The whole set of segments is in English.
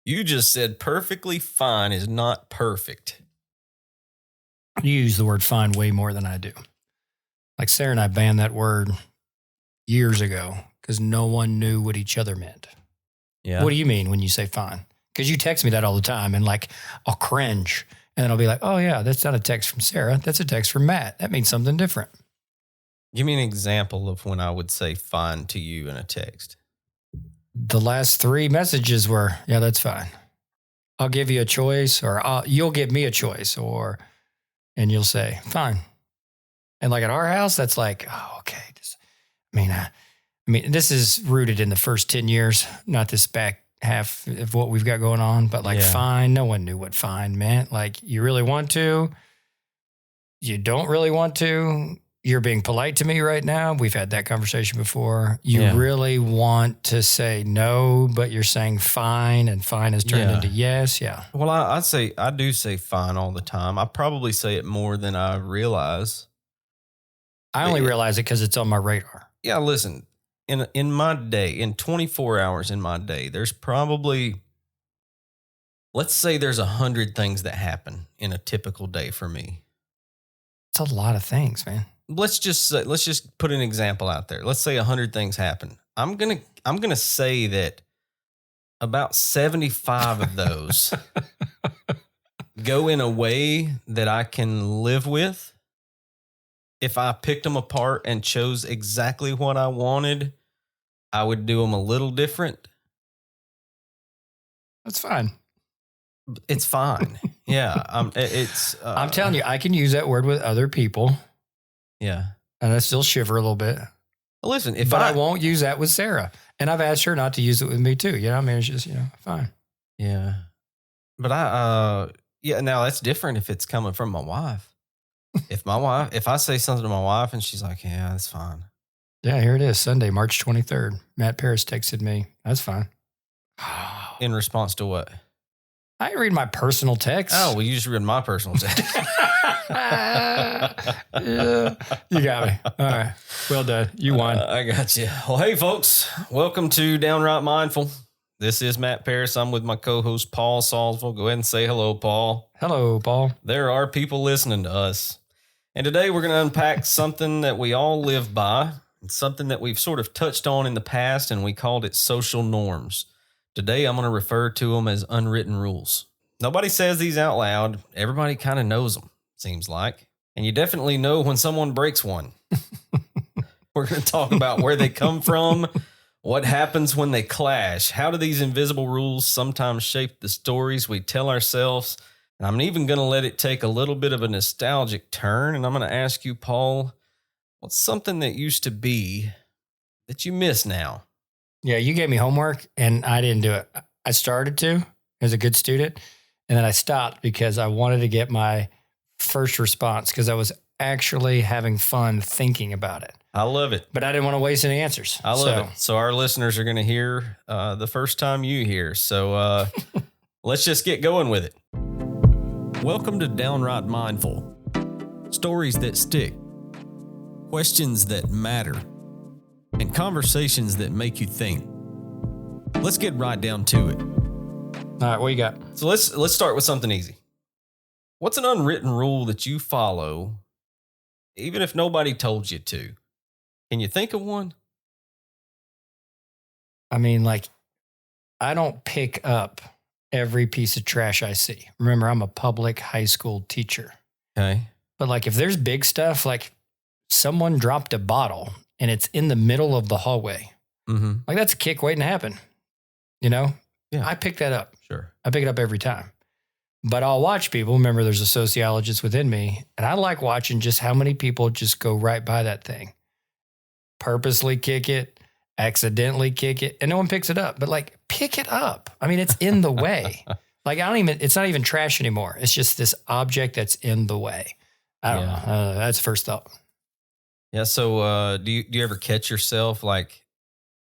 You just said perfectly fine is not perfect. You use the word fine way more than I do. Like Sarah and I banned that word years ago because no one knew what each other meant. Yeah. What do you mean when you say fine? Because you text me that all the time and like I'll cringe and then I'll be like, oh yeah, that's not a text from Sarah. That's a text from Matt. That means something different. Give me an example of when I would say fine to you in a text. The last 3 messages were, yeah, that's fine. I'll give you a choice or you'll give me a choice and you'll say, fine. And like at our house, that's like, oh, okay. I mean, this is rooted in the first 10 years, not this back half of what we've got going on, but like fine, no one knew what fine meant. Like you really want to, you don't really want to, you're being polite to me right now. We've had that conversation before. You really want to say no, but you're saying fine and fine has turned into yes. Yeah. Well, I do say fine all the time. I probably say it more than I realize. I only realize it because it's on my radar. Yeah, listen, in my day, in 24 hours in my day, there's probably, let's say there's 100 things that happen in a typical day for me. It's a lot of things, man. Let's just put an example out there. Let's say 100 things happen. I'm gonna say that about 75 of those go in a way that I can live with. If I picked them apart and chose exactly what I wanted, I would do them a little different. That's fine. It's fine. Yeah. I'm telling you, I can use that word with other people. Yeah. And I still shiver a little bit. Well, listen, I won't use that with Sarah. And I've asked her not to use it with me too. You know, I mean, it's just, fine. Yeah. But now that's different if it's coming from my wife. If I say something to my wife and she's like, yeah, that's fine. Yeah, here it is. Sunday, March 23rd. Matt Paris texted me. That's fine. In response to what? I ain't read my personal text. Oh, well, you just read my personal text. Yeah, you got me. All right. Well done. You won. I got you. Well, hey, folks. Welcome to Downright Mindful. This is Matt Paris. I'm with my co-host, Paul Salzville. Go ahead and say hello, Paul. Hello, Paul. There are people listening to us. And today we're going to unpack something that we all live by. It's something that we've sort of touched on in the past, and we called it social norms. Today I'm going to refer to them as unwritten rules. Nobody says these out loud. Everybody kind of knows them, seems like. And you definitely know when someone breaks one. We're going to talk about where they come from, what happens when they clash, how do these invisible rules sometimes shape the stories we tell ourselves. And I'm even going to let it take a little bit of a nostalgic turn. And I'm going to ask you, Paul, what's something that used to be that you miss now? Yeah, you gave me homework and I didn't do it. I started to as a good student, and then I stopped because I wanted to get my first response because I was actually having fun thinking about it. I love it. But I didn't want to waste any answers. I love it. So our listeners are going to hear the first time you hear. So let's just get going with it. Welcome to Downright Mindful. Stories that stick, questions that matter, and conversations that make you think. Let's get right down to it. All right, what you got? So let's start with something easy. What's an unwritten rule that you follow, even if nobody told you to? Can you think of one? I mean, like, I don't pick up every piece of trash I see. Remember, I'm a public high school teacher. Okay. But like, if there's big stuff, like someone dropped a bottle and it's in the middle of the hallway, like that's a kick waiting to happen. You know? Yeah. I pick that up. Sure. I pick it up every time. But I'll watch people. Remember, there's a sociologist within me, and I like watching just how many people just go right by that thing. Purposely kick it, accidentally kick it, and no one picks it up. But like, pick it up. I mean, it's in the way. Like, it's not even trash anymore. It's just this object that's in the way. I don't know. That's first thought. Yeah. So do you ever catch yourself like,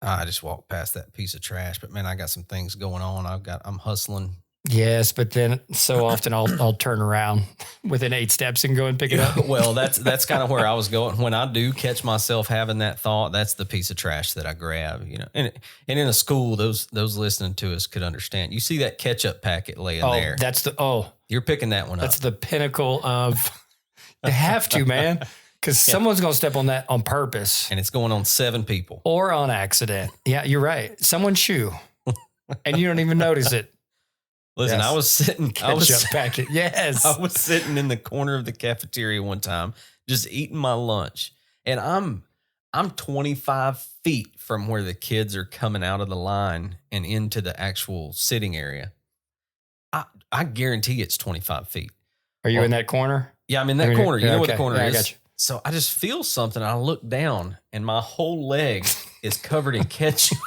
I just walked past that piece of trash, but man, I got some things going on. I'm hustling Yes, but then so often I'll turn around within 8 steps and go and pick it up. Well, that's kind of where I was going. When I do catch myself having that thought, that's the piece of trash that I grab, And in a school, those listening to us could understand. You see that ketchup packet laying there. You're picking that one up. That's the pinnacle of you have to, man. Because someone's going to step on that on purpose. And it's going on 7 people. Or on accident. Yeah, you're right. Someone's shoe. And you don't even notice it. Listen, yes. I was sitting in the corner of the cafeteria one time, just eating my lunch. And I'm 25 feet from where the kids are coming out of the line and into the actual sitting area. I guarantee it's 25 feet. Are you in that corner? Yeah, I'm in that corner. You know what the corner is? I got you. So I just feel something. I look down and my whole leg is covered in ketchup.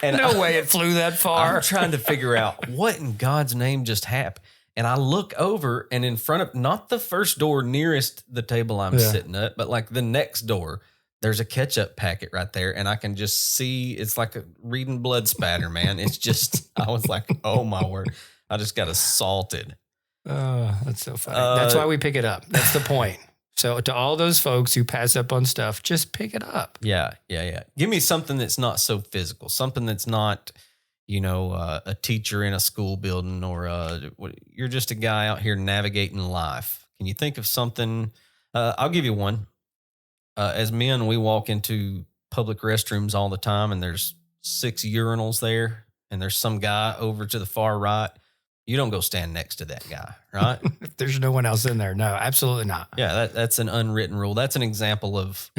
And no way it flew that far. I'm trying to figure out what in God's name just happened. And I look over and in front of, not the first door nearest the table I'm sitting at, but like the next door, there's a ketchup packet right there. And I can just see, it's like reading blood spatter, man. It's just, I was like, oh my word. I just got assaulted. Oh, that's so funny. That's why we pick it up. That's the point. So to all those folks who pass up on stuff, just pick it up. Yeah. Give me something that's not so physical, something that's not, a teacher in a school building or you're just a guy out here navigating life. Can you think of something? I'll give you one. As men, we walk into public restrooms all the time and there's 6 urinals there and there's some guy over to the far right. You don't go stand next to that guy, right? If there's no one else in there. No, absolutely not. Yeah, that's an unwritten rule. That's an example of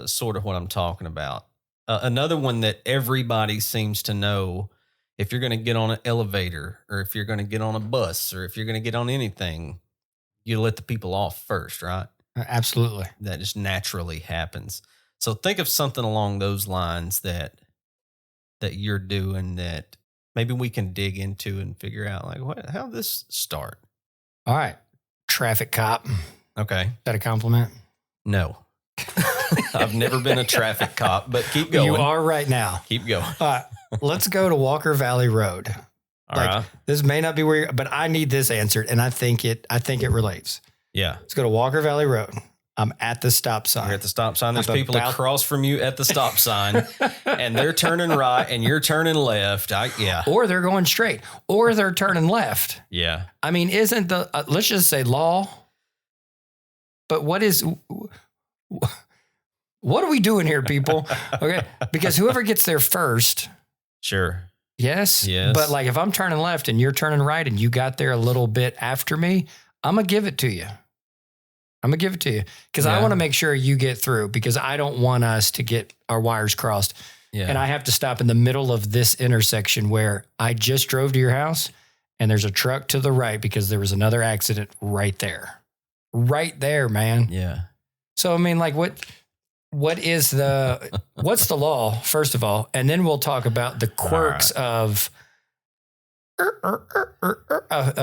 sort of what I'm talking about. Another one that everybody seems to know, if you're going to get on an elevator or if you're going to get on a bus or if you're going to get on anything, you let the people off first, right? Absolutely. That just naturally happens. So think of something along those lines that you're doing that maybe we can dig into and figure out how did this start? All right. Traffic cop. Okay. Is that a compliment? No. I've never been a traffic cop, but keep going. You are right now. Keep going. All right. Let's go to Walker Valley Road. All right. This may not be where but I need this answered and I think it relates. Yeah. Let's go to Walker Valley Road. I'm at the stop sign. You're at the stop sign. There's people across from you at the stop sign, and they're turning right, and you're turning left. Or they're going straight, or they're turning left. Yeah. I mean, isn't the let's just say law? But what are we doing here, people? Okay, because whoever gets there first. Sure. Yes. Yes. But like, if I'm turning left and you're turning right, and you got there a little bit after me, I'm gonna give it to you. Because I want to make sure you get through because I don't want us to get our wires crossed. Yeah. And I have to stop in the middle of this intersection where I just drove to your house and there's a truck to the right because there was another accident right there. Right there, man. Yeah. So, I mean, like what's the law, first of all? And then we'll talk about the quirks of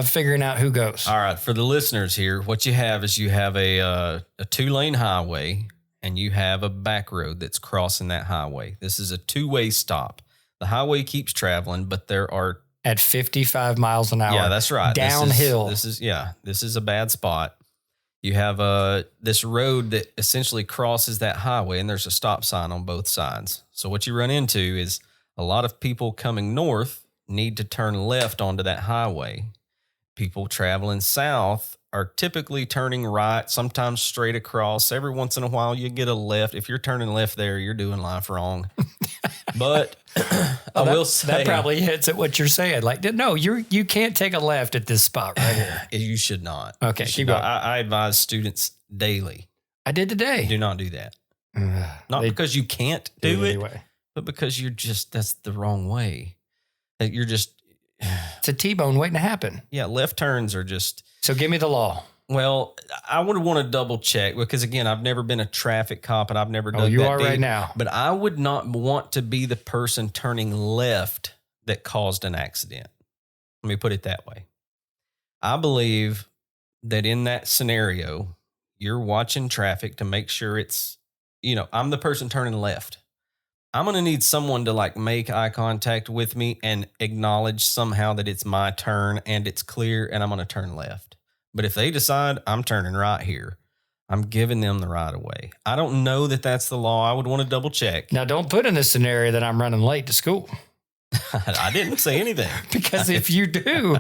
figuring out who goes. All right. For the listeners here, what you have is you have a 2-lane highway and you have a back road that's crossing that highway. This is a 2-way stop. The highway keeps traveling, but there are at 55 miles an hour. Yeah, that's right. Downhill. This is a bad spot. You have this road that essentially crosses that highway and there's a stop sign on both sides. So what you run into is a lot of people coming north need to turn left onto that highway. People traveling south are typically turning right, sometimes straight across. Every once in a while, you get a left. If you're turning left there, you're doing life wrong. But I will say that probably hits at what you're saying. Like, no, you can't take a left at this spot right here. You should not. Okay, keep going. I advise students daily. I did today. Do not do that. Not because you can't do it, but because that's the wrong way. You're just... It's a T-bone waiting to happen. Yeah, left turns are just... So give me the law. Well, I would want to double check because, again, I've never been a traffic cop and I've never done that. Oh, you are right now. But I would not want to be the person turning left that caused an accident. Let me put it that way. I believe that in that scenario, you're watching traffic to make sure it's, I'm the person turning left. I'm going to need someone to like make eye contact with me and acknowledge somehow that it's my turn and it's clear and I'm going to turn left. But if they decide I'm turning right here, I'm giving them the right of way. I don't know that that's the law. I would want to double check. Now, don't put in the scenario that I'm running late to school. I didn't say anything. Because if you do,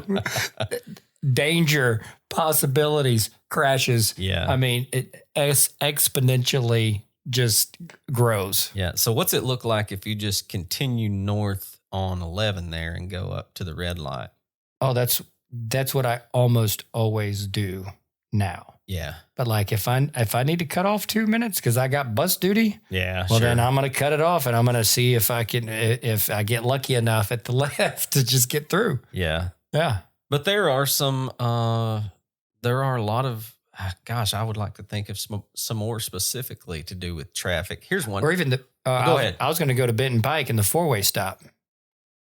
danger, possibilities, crashes. Yeah. I mean, it exponentially just grows. Yeah. So what's it look like if you just continue north on 11 there and go up to the red light? Oh, that's what I almost always do now. Yeah. But like if I need to cut off 2 minutes because I got bus duty, yeah, well sure. then I'm going to cut it off and I'm going to see if I get lucky enough at the left to just get through. Yeah. Yeah. But there are a lot of, gosh, I would like to think of some more specifically to do with traffic. Here's one. Or even go ahead. I was going to go to Benton Pike in the 4-way stop.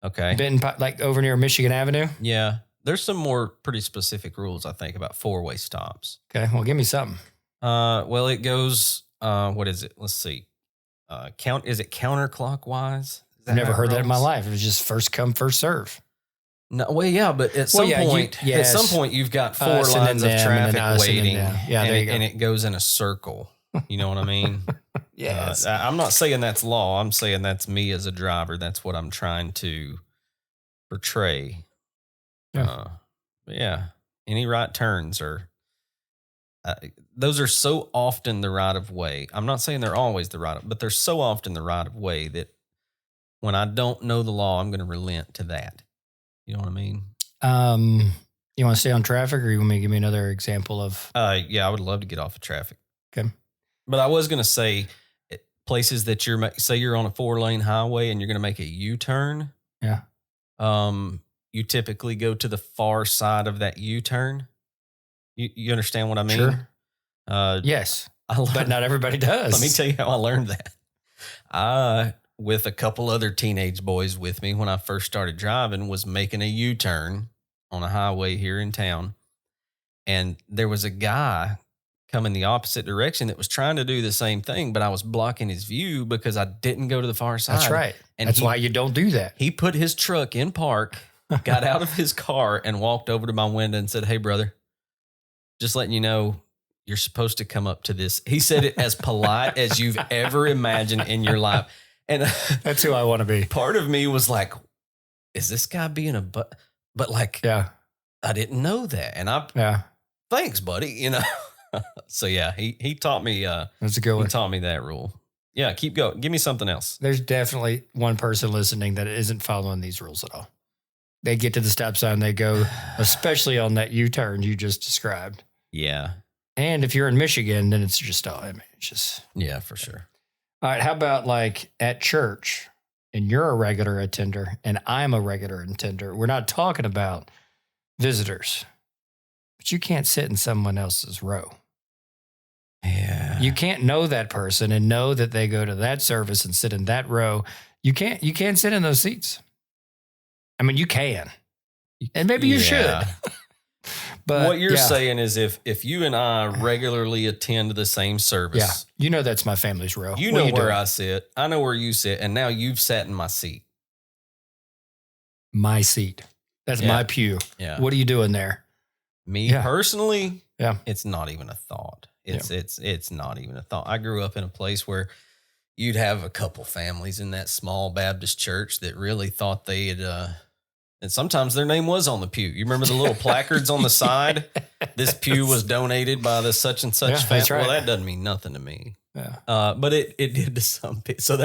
Okay. Benton Pike, like over near Michigan Avenue. Yeah. There's some more pretty specific rules, I think, about 4-way stops. Okay. Well, give me something. Well, it goes, what is it? Let's see. Is it counterclockwise? I've never heard that in my life. It was just first come, first serve. No, well, yeah, but at some point, you've got 4 lines of traffic waiting, yeah, and it goes in a circle. You know what I mean? Yes. I'm not saying that's law. I'm saying that's me as a driver. That's what I'm trying to portray. Yeah. But yeah, any right turns those are so often the right of way. I'm not saying they're always the right, but they're so often the right of way that when I don't know the law, I'm going to relent to that. You know what I mean? You want to stay on traffic, or you want me to give me another example of? Yeah, I would love to get off of traffic. Okay. But I was going to say places that say you're on a 4-lane highway and you're going to make a U-turn. Yeah. You typically go to the far side of that U-turn. You understand what I mean? Sure. Yes. But not everybody does. Let me tell you how I learned that. With a couple other teenage boys with me when I first started driving, was making a U-turn on a highway here in town. And there was a guy coming the opposite direction that was trying to do the same thing, but I was blocking his view because I didn't go to the far side. That's right. And that's why you don't do that. He put his truck in park, got out of his car and walked over to my window and said, "Hey, brother, just letting you know, you're supposed to come up to this." He said it as polite as you've ever imagined in your life. And that's who I want to be. Part of me was like, is this guy being but like, yeah, I didn't know that. And thanks, buddy. You know? So yeah, he taught me, that's a good one. He taught me that rule. Yeah. Keep going. Give me something else. There's definitely one person listening that isn't following these rules at all. They get to the stop sign, they go, especially on that U-turn you just described. Yeah. And if you're in Michigan, then it's just, it's just. Yeah, for sure. All right. How about like at church and you're a regular attender and I'm a regular attender? We're not talking about visitors, but you can't sit in someone else's row. Yeah. You can't know that person and know that they go to that service and sit in that row. You can't sit in those seats. I mean, you can, and maybe you should. But what you're saying is if you and I regularly attend the same service, you know, that's my family's row. You know where I sit. I know where you sit. And now you've sat in my seat. My seat. That's my pew. Yeah. What are you doing there? Me personally, yeah, it's not even a thought. It's not even a thought. I grew up in a place where you'd have a couple families in that small Baptist church that really thought they had, and sometimes their name was on the pew. You remember the little placards on the side? This pew was donated by the such and such family. That's right. Well, that doesn't mean nothing to me. Yeah. But it did to some people. So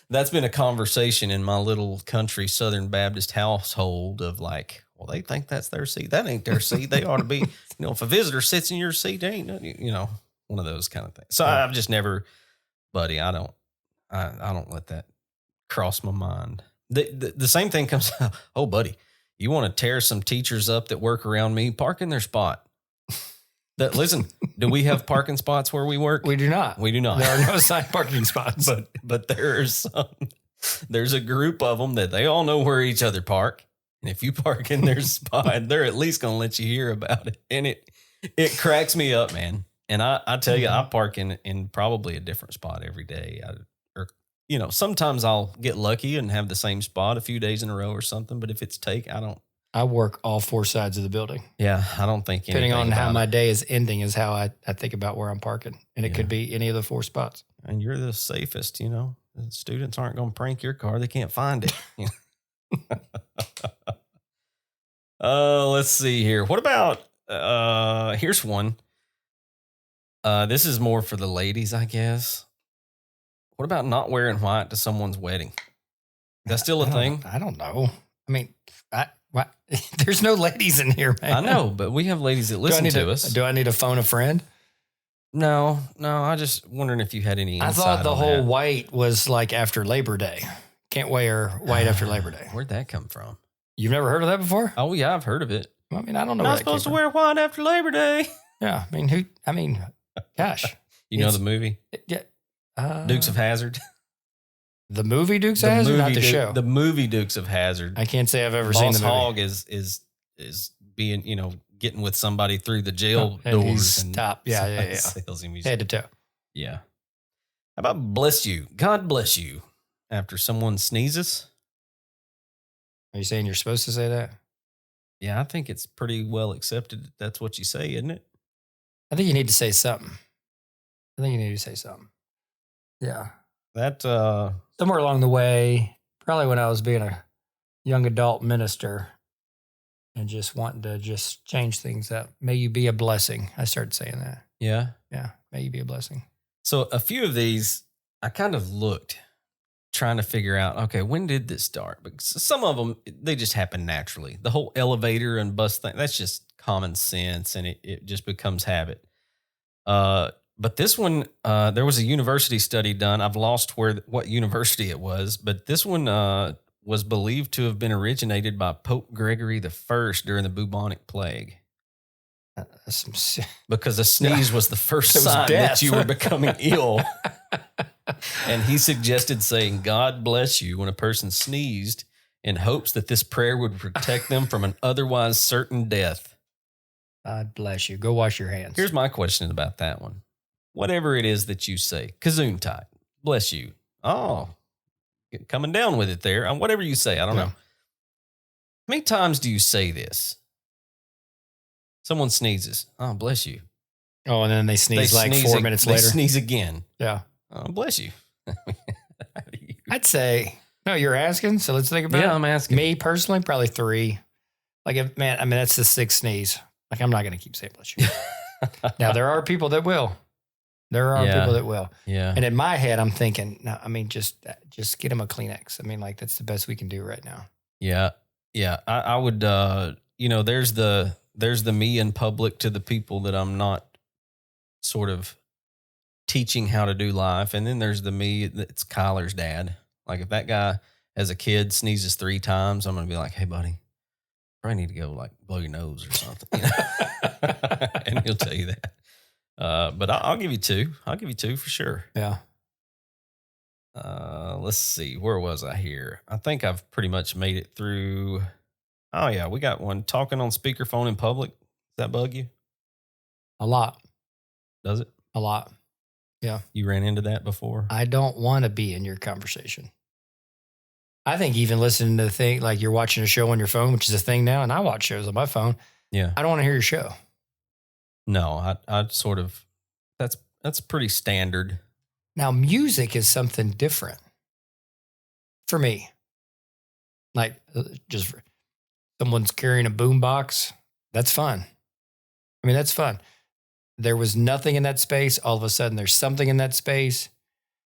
that's been a conversation in my little country Southern Baptist household of like, well, they think that's their seat. That ain't their seat. They ought to be, if a visitor sits in your seat, they ain't, one of those kind of things. So I've just never, buddy, I don't let that cross my mind. The same thing comes out. Oh, buddy, you want to tear some teachers up that work around me? Park in their spot. Listen, do we have parking spots where we work? We do not. We do not. There are no assigned parking spots. But there's a group of them that they all know where each other park. And if you park in their spot, they're at least going to let you hear about it. And it cracks me up, man. And I tell you, I park in probably a different spot every day. sometimes I'll get lucky and have the same spot a few days in a row or something. But if it's take, I work all four sides of the building. Yeah, I don't think depending on how my it. day is ending is how I think about where I'm parking. And it could be any of the four spots. And you're the safest, The students aren't going to prank your car. They can't find it. Let's see here. What about, here's one. This is more for the ladies, I guess. What about not wearing white to someone's wedding? That's still a thing? I don't know. I mean, there's no ladies in here, man. I know, but we have ladies that listen to us. Do I need to phone a friend? No. I just wondering if you had any insight. I thought the whole white was like after Labor Day. Can't wear white after Labor Day. Where'd that come from? You've never heard of that before? Oh, yeah, I've heard of it. I mean, I don't know. Not supposed to wear white after Labor Day. Yeah, gosh. You know the movie? Yeah. Dukes of Hazzard. The movie Dukes of Hazzard, not the show. The movie Dukes of Hazzard. I can't say I've ever seen the movie. Hogg is being, getting with somebody through the jail doors and top. Yeah. Sells him. Head to toe. Yeah. How about bless you? God bless you after someone sneezes. Are you saying you're supposed to say that? Yeah, I think it's pretty well accepted. That's what you say, isn't it? I think you need to say something. Yeah. That somewhere along the way, probably when I was being a young adult minister and just wanting to just change things up. May you be a blessing. I started saying that. Yeah. Yeah. May you be a blessing. So a few of these, I kind of looked, trying to figure out, okay, when did this start? Because some of them, they just happen naturally. The whole elevator and bus thing, that's just common sense, and it just becomes habit. But this one, there was a university study done. I've lost what university it was, but this one was believed to have been originated by Pope Gregory I during the bubonic plague. Because a sneeze was the first sign that you were becoming ill. And he suggested saying, God bless you, when a person sneezed, in hopes that this prayer would protect them from an otherwise certain death. God bless you. Go wash your hands. Here's my question about that one. Whatever it is that you say, kazoo type, bless you. Oh, coming down with it there. Whatever you say, I don't know. How many times do you say this? Someone sneezes. Oh, bless you. Oh, and then they sneeze 4 minutes later. They sneeze again. Yeah. Oh, bless you. I'd say, no, you're asking, so let's think about it. Yeah, I'm asking. Me personally, probably 3. That's the 6th sneeze. I'm not going to keep saying bless you. Now, there are people that will. Yeah. And in my head, I'm thinking, no, just get them a Kleenex. That's the best we can do right now. Yeah. Yeah. I would, there's the me in public to the people that I'm not sort of teaching how to do life. And then there's the me that's Kyler's dad. Like if that guy as a kid sneezes 3 times, I'm going to be like, hey buddy, probably need to go blow your nose or something. And he'll tell you that. But I'll give you 2. I'll give you 2 for sure. Yeah. Let's see. Where was I here? I think I've pretty much made it through. Oh yeah, we got one. Talking on speakerphone in public. Does that bug you? A lot. Does it? A lot. Yeah. You ran into that before? I don't want to be in your conversation. I think even listening to the thing, like you're watching a show on your phone, which is a thing now, and I watch shows on my phone. Yeah. I don't want to hear your show. No, I sort of, that's pretty standard. Now, music is something different for me. Just someone's carrying a boombox. That's fun. That's fun. There was nothing in that space. All of a sudden, there's something in that space.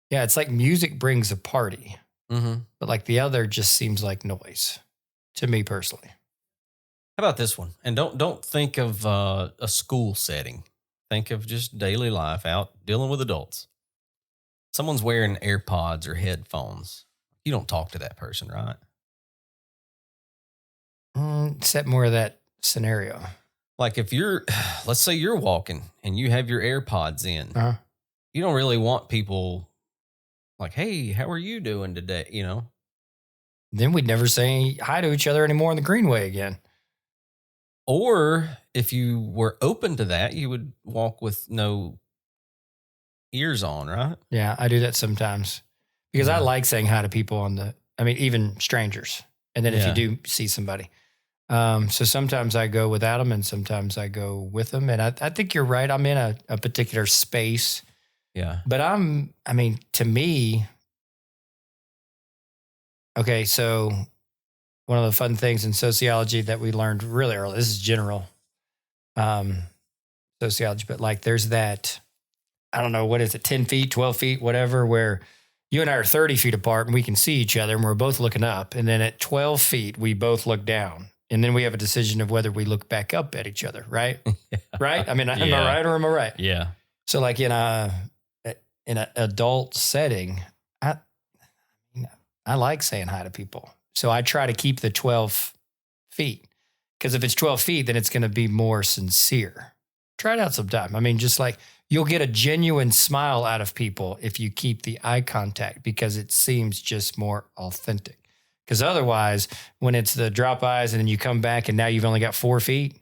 Yeah, it's like music brings a party. Mm-hmm. But the other just seems like noise to me personally. How about this one? And don't think of a school setting. Think of just daily life out dealing with adults. Someone's wearing AirPods or headphones. You don't talk to that person, right? Set more of that scenario. Like if let's say you're walking and you have your AirPods in, you don't really want people like, hey, how are you doing today? Then we'd never say hi to each other anymore in the Greenway again. Or if you were open to that, you would walk with no ears on, right? Yeah, I do that sometimes because I Yeah. like saying hi to people even strangers. And then if Yeah. you do see somebody. So sometimes I go without them and sometimes I go with them. And I think you're right. I'm in a particular space, Yeah. but to me, okay, so one of the fun things in sociology that we learned really early, this is general sociology, but like there's that, I don't know, what is it, 10 feet, 12 feet, whatever, where you and I are 30 feet apart and we can see each other and we're both looking up. And then at 12 feet, we both look down. And then we have a decision of whether we look back up at each other, right? Right? I mean, am I Yeah. right or am I right? Yeah. So like in an adult setting, I like saying hi to people. So I try to keep the 12 feet. Because if it's 12 feet, then it's going to be more sincere. Try it out sometime. I mean, just like you'll get a genuine smile out of people if you keep the eye contact because it seems just more authentic. Because otherwise, when it's the drop eyes and then you come back and now you've only got 4 feet,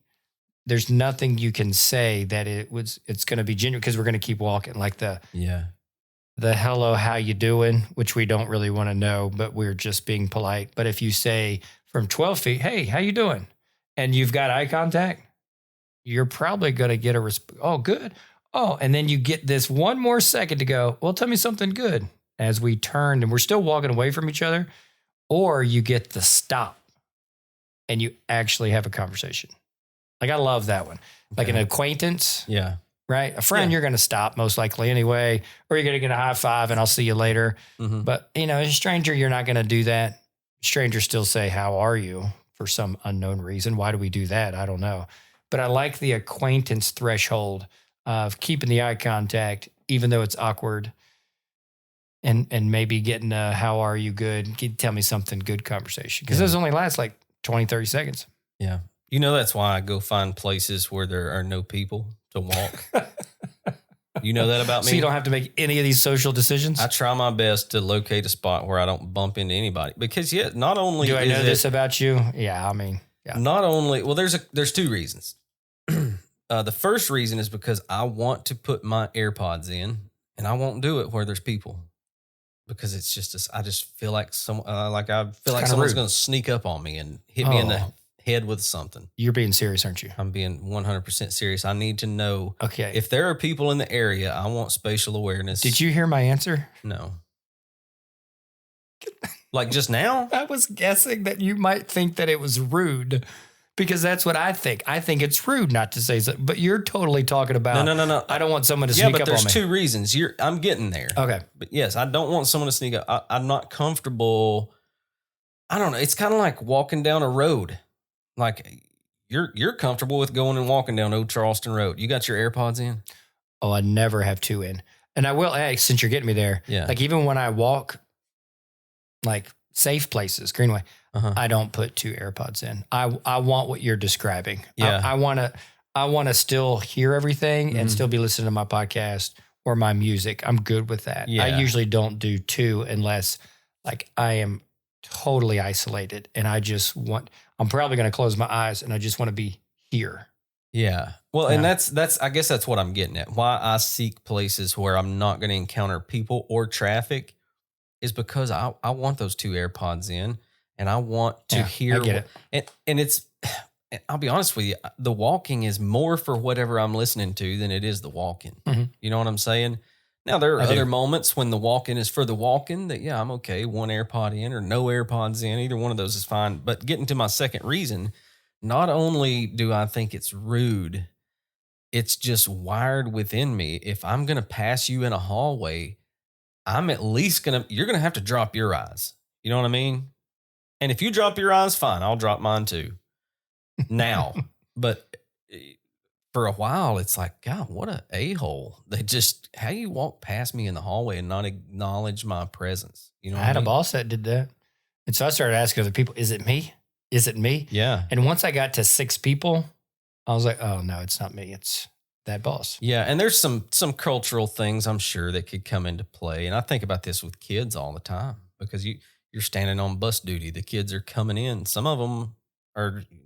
there's nothing you can say that it's going to be genuine because we're going to keep walking. Like the hello, how you doing, which we don't really want to know, but we're just being polite. But if you say from 12 feet, hey, how you doing? And you've got eye contact, you're probably going to get oh, good. Oh, and then you get this one more second to go, well, tell me something good as we turn and we're still walking away from each other. Or you get the stop and you actually have a conversation. Like, I love that one. Like an acquaintance. Yeah. Right? A friend, you're going to stop most likely anyway, or you're going to get a high five and I'll see you later. Mm-hmm. But, a stranger, you're not going to do that. Strangers still say, how are you? For some unknown reason. Why do we do that? I don't know. But I like the acquaintance threshold of keeping the eye contact, even though it's awkward. And maybe getting a, how are you good? Tell me something good conversation. Because those only last like 20, 30 seconds. Yeah. That's why I go find places where there are no people to walk. You know that about me? So you don't have to make any of these social decisions? I try my best to locate a spot where I don't bump into anybody. Because not only do I know this about you? Yeah, yeah. Not only, well, there's 2 reasons. The first reason is because I want to put my AirPods in and I won't do it where there's people. Because it's just, I just feel like someone's going to sneak up on me and hit me in the head with something. You're being serious, aren't you? I'm being 100% serious. I need to know. Okay. If there are people in the area, I want spatial awareness. Did you hear my answer? No. Like just now? I was guessing that you might think that it was rude. Because that's what I think. I think it's rude not to say something. But you're totally talking about, No. I don't want someone to sneak up on me. Yeah, but there's 2 reasons. I'm getting there. Okay. But yes, I don't want someone to sneak up. I'm not comfortable. I don't know. It's kind of like walking down a road. Like you're comfortable with going and walking down Old Charleston Road. You got your AirPods in? Oh, I never have 2 in. And I will add, since you're getting me there, like even when I walk like safe places, Greenway, I don't put 2 AirPods in. I want what you're describing. Yeah. I want to still hear everything and still be listening to my podcast or my music. I'm good with that. Yeah. I usually don't do 2 unless like I am totally isolated and I'm probably going to close my eyes and I just want to be here. Yeah. Well, and that's I guess that's what I'm getting at. Why I seek places where I'm not going to encounter people or traffic is because I want those 2 AirPods in and I want to hear. I get it. And it's, I'll be honest with you, the walking is more for whatever I'm listening to than it is the walking. Mm-hmm. You know what I'm saying? Now, there are other moments when the walking is for the walking that, I'm okay, 1 AirPod in or no AirPods in. Either one of those is fine. But getting to my second reason, not only do I think it's rude, it's just wired within me. If I'm going to pass you in a hallway, I'm at least you're going to have to drop your eyes. You know what I mean? And if you drop your eyes, fine, I'll drop mine too. Now, but for a while, it's like, God, what a a-hole. How you walk past me in the hallway and not acknowledge my presence? You know, I had a boss that did that. And so I started asking other people, is it me? Is it me? Yeah. And once I got to 6 people, I was like, oh no, it's not me. It's that boss. Yeah. And there's some cultural things I'm sure that could come into play. And I think about this with kids all the time because you're standing on bus duty. The kids are coming in. Some of them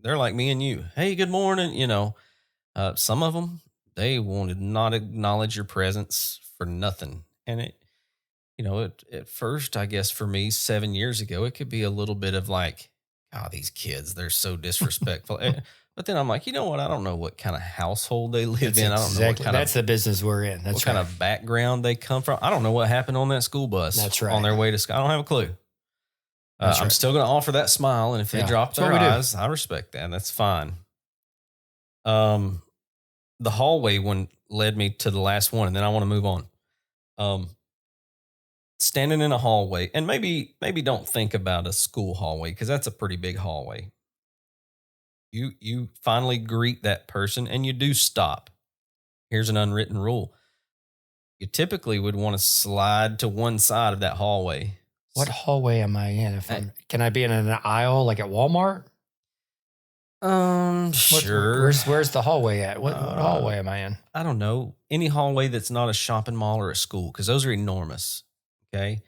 they're like me and you. Hey, good morning. Some of them, they want to not acknowledge your presence for nothing. And at first, I guess for me, 7 years ago, it could be a little bit of like, oh, these kids, they're so disrespectful. But then I'm like, you know what? I don't know what kind of household they live in. I don't know what kind That's the business we're in. That's what kind of background they come from. I don't know what happened on that school bus. That's right. On their way to school. I don't have a clue. I'm still going to offer that smile. And if they drop their eyes, I respect that. That's fine. The hallway one led me to the last one, and then I want to move on. Standing in a hallway, and maybe don't think about a school hallway because that's a pretty big hallway. You finally greet that person and you do stop. Here's an unwritten rule. You typically would want to slide to one side of that hallway. What hallway am I in? Can I be in an aisle like at Walmart? Sure. Where's the hallway at? What hallway am I in? I don't know. Any hallway that's not a shopping mall or a school, because those are enormous. Okay.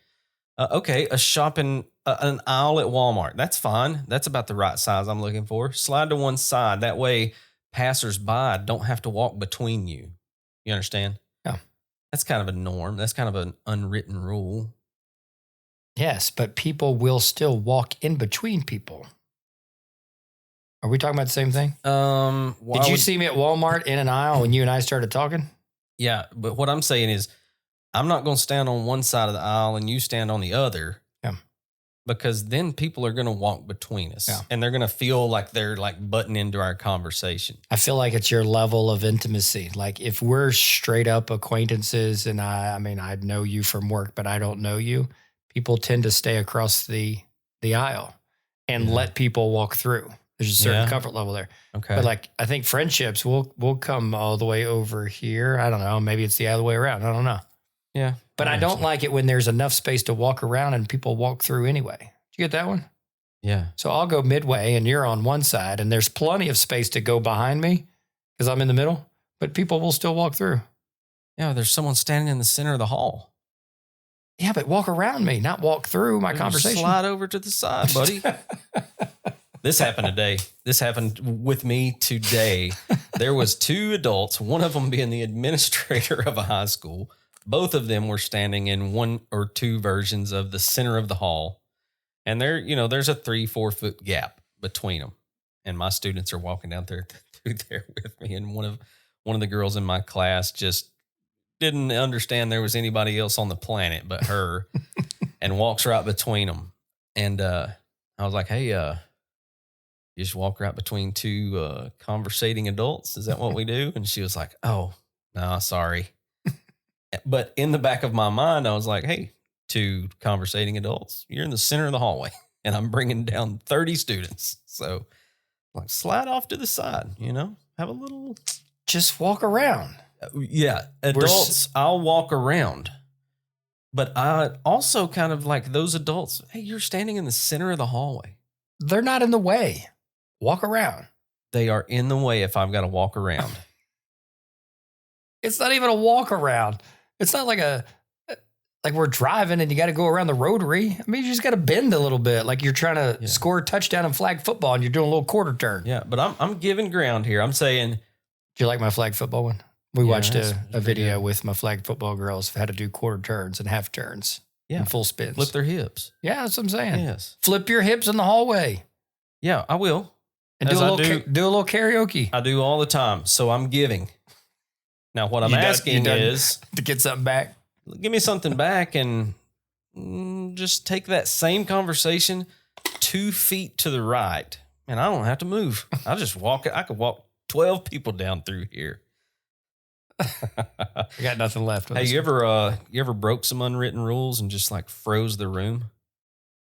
An aisle at Walmart. That's fine. That's about the right size I'm looking for. Slide to one side. That way passersby don't have to walk between you. You understand? Yeah. That's kind of a norm. That's kind of an unwritten rule. Yes, but people will still walk in between people. Are we talking about the same thing? Did you see me at Walmart in an aisle when you and I started talking? Yeah, but what I'm saying is I'm not going to stand on one side of the aisle and you stand on the other. Yeah. Because then people are going to walk between us. Yeah. And they're going to feel like they're like butting into our conversation. I feel like it's your level of intimacy. Like if we're straight up acquaintances and I know you from work, but I don't know you, people tend to stay across the aisle and let people walk through. There's a certain comfort level there. Okay. But like, I think friendships will come all the way over here. I don't know. Maybe it's the other way around. I don't know. Yeah. But I don't like it when there's enough space to walk around and people walk through anyway. Did you get that one? Yeah. So I'll go midway and you're on one side and there's plenty of space to go behind me because I'm in the middle, but people will still walk through. Yeah. There's someone standing in the center of the hall. Yeah, but walk around me, not walk through my conversation. Slide over to the side, buddy. This happened today. This happened with me today. There was two adults, one of them being the administrator of a high school. Both of them were standing in one or two versions of the center of the hall. And there's a 3-4 foot gap between them. And my students are walking down through there with me. And one of the girls in my class just didn't understand there was anybody else on the planet but her and walks right between them. And I was like, hey, you just walk right between two conversating adults. Is that what we do? And she was like, oh, no, sorry. But in the back of my mind, I was like, hey, two conversating adults, you're in the center of the hallway and I'm bringing down 30 students. So like slide off to the side, have a little. Just walk around. Yeah. Adults, I'll walk around. But I also kind of like those adults, hey, you're standing in the center of the hallway. They're not in the way. Walk around. They are in the way if I've got to walk around. It's not even a walk around. It's not like we're driving and you got to go around the rotary. I mean, you just got to bend a little bit. Like you're trying to score a touchdown in flag football and you're doing a little quarter turn. Yeah, but I'm giving ground here. I'm saying. Do you like my flag football one? We watched a video with my flag football girls of how to do quarter turns and half turns and full spins. Flip their hips. Yeah, that's what I'm saying. Yes. Flip your hips in the hallway. Yeah, I will. And do a little karaoke. I do all the time. So I'm giving. Now, what I'm asking is to get something back. Give me something back and just take that same conversation 2 feet to the right. And I don't have to move. I just walk. I could walk 12 people down through here. I got nothing left. Hey, you ever broke some unwritten rules and just like froze the room?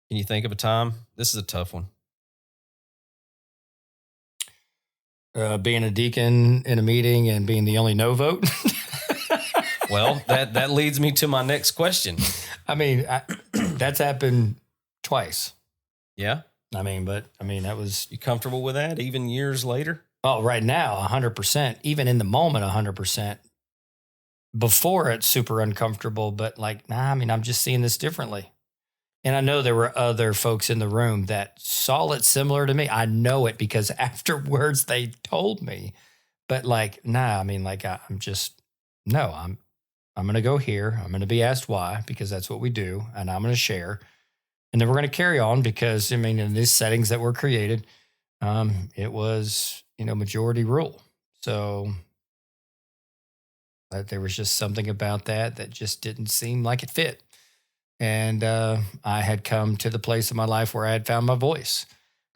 Can you think of a time? This is a tough one. Being a deacon in a meeting and being the only no vote. Well, that leads me to my next question. I mean, that's happened twice. Yeah. That was. You comfortable with that even years later? Oh, right now, 100%. Even in the moment, 100%. Before it's super uncomfortable, but I'm just seeing this differently. And I know there were other folks in the room that saw it similar to me. I know it because afterwards they told me. But I'm I'm going to go here. I'm going to be asked why, because that's what we do. And I'm going to share. And then we're going to carry on because, I mean, in these settings that were created, it was, majority rule. So there was just something about that just didn't seem like it fit. And I had come to the place of my life where I had found my voice.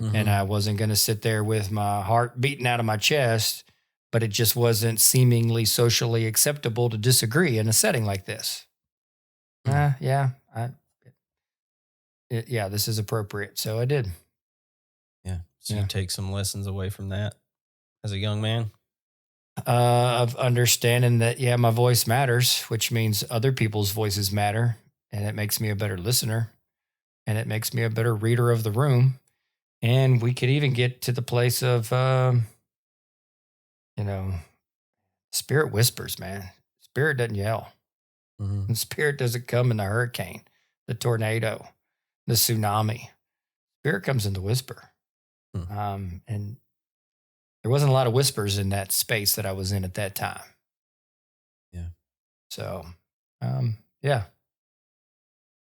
Mm-hmm. And I wasn't going to sit there with my heart beating out of my chest, but it just wasn't seemingly socially acceptable to disagree in a setting like this. This is appropriate. So I did. Yeah. So you take some lessons away from that as a young man? Of understanding that, my voice matters, which means other people's voices matter. And it makes me a better listener. And it makes me a better reader of the room. And we could even get to the place of, spirit whispers, man. Spirit doesn't yell. Mm-hmm. And spirit doesn't come in the hurricane, the tornado, the tsunami. Spirit comes in the whisper. Mm-hmm. And there wasn't a lot of whispers in that space that I was in at that time. Yeah. So,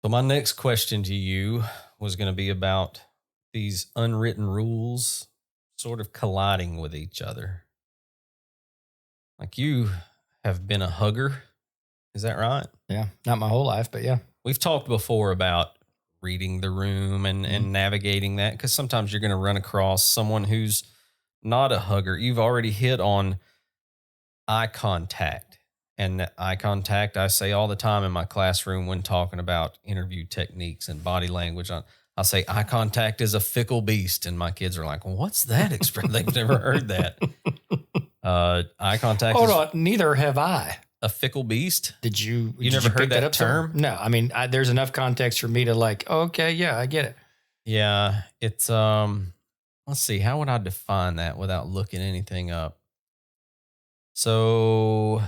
So my next question to you was going to be about these unwritten rules sort of colliding with each other. Like, you have been a hugger. Is that right? Yeah. Not my whole life, but yeah. We've talked before about reading the room and navigating that, because sometimes you're going to run across someone who's not a hugger. You've already hit on eye contact. And eye contact, I say all the time in my classroom when talking about interview techniques and body language. I'll say eye contact is a fickle beast. And my kids are like, well, what's that expression? They've never heard that. Eye contact Hold on, neither have I. A fickle beast? Did you never heard that up term? No, I mean, there's enough context for me to okay, yeah, I get it. Yeah, it's, let's see, how would I define that without looking anything up? So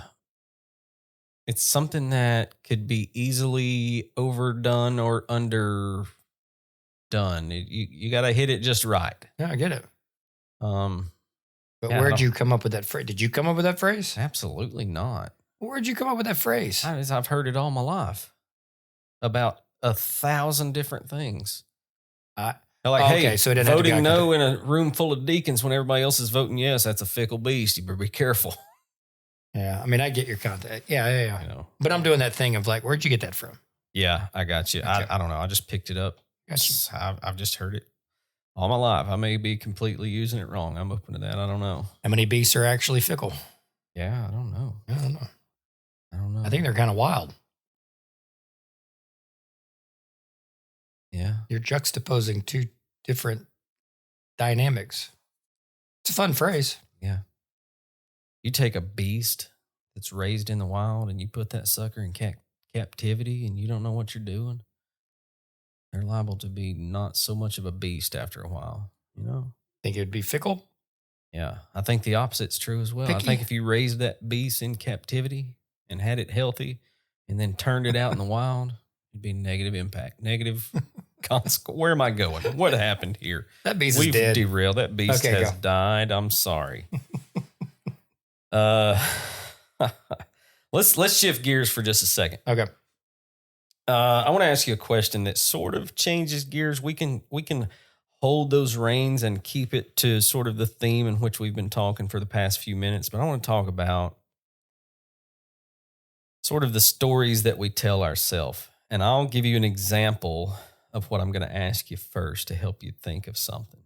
it's something that could be easily overdone or underdone. You got to hit it just right. Yeah, I get it. But yeah, where'd you come up with that phrase? Did you come up with that phrase? Absolutely not. Where'd you come up with that phrase? I've heard it all my life about 1,000 different things. Hey, so voting no in a room full of deacons when everybody else is voting yes, that's a fickle beast. You better be careful. Yeah, I mean, I get your contact. Yeah. But I'm doing that thing of where'd you get that from? Yeah, I got you. Okay. I don't know. I just picked it up. I've just heard it all my life. I may be completely using it wrong. I'm open to that. I don't know. How many beasts are actually fickle? Yeah, I don't know. I don't know. I think they're kind of wild. Yeah. You're juxtaposing two different dynamics. It's a fun phrase. Yeah. You take a beast that's raised in the wild and you put that sucker in captivity and you don't know what you're doing, they're liable to be not so much of a beast after a while, Think it would be fickle? Yeah. I think the opposite's true as well. Picky? I think if you raised that beast in captivity and had it healthy and then turned it out in the wild, it'd be negative impact, negative consequence. Where am I going? What happened here? That beast is dead. We've derailed. That beast has died. I'm sorry. Let's shift gears for just a second. Okay. I want to ask you a question that sort of changes gears. We can hold those reins and keep it to sort of the theme in which we've been talking for the past few minutes, but I want to talk about sort of the stories that we tell ourselves. And I'll give you an example of what I'm going to ask you first to help you think of something.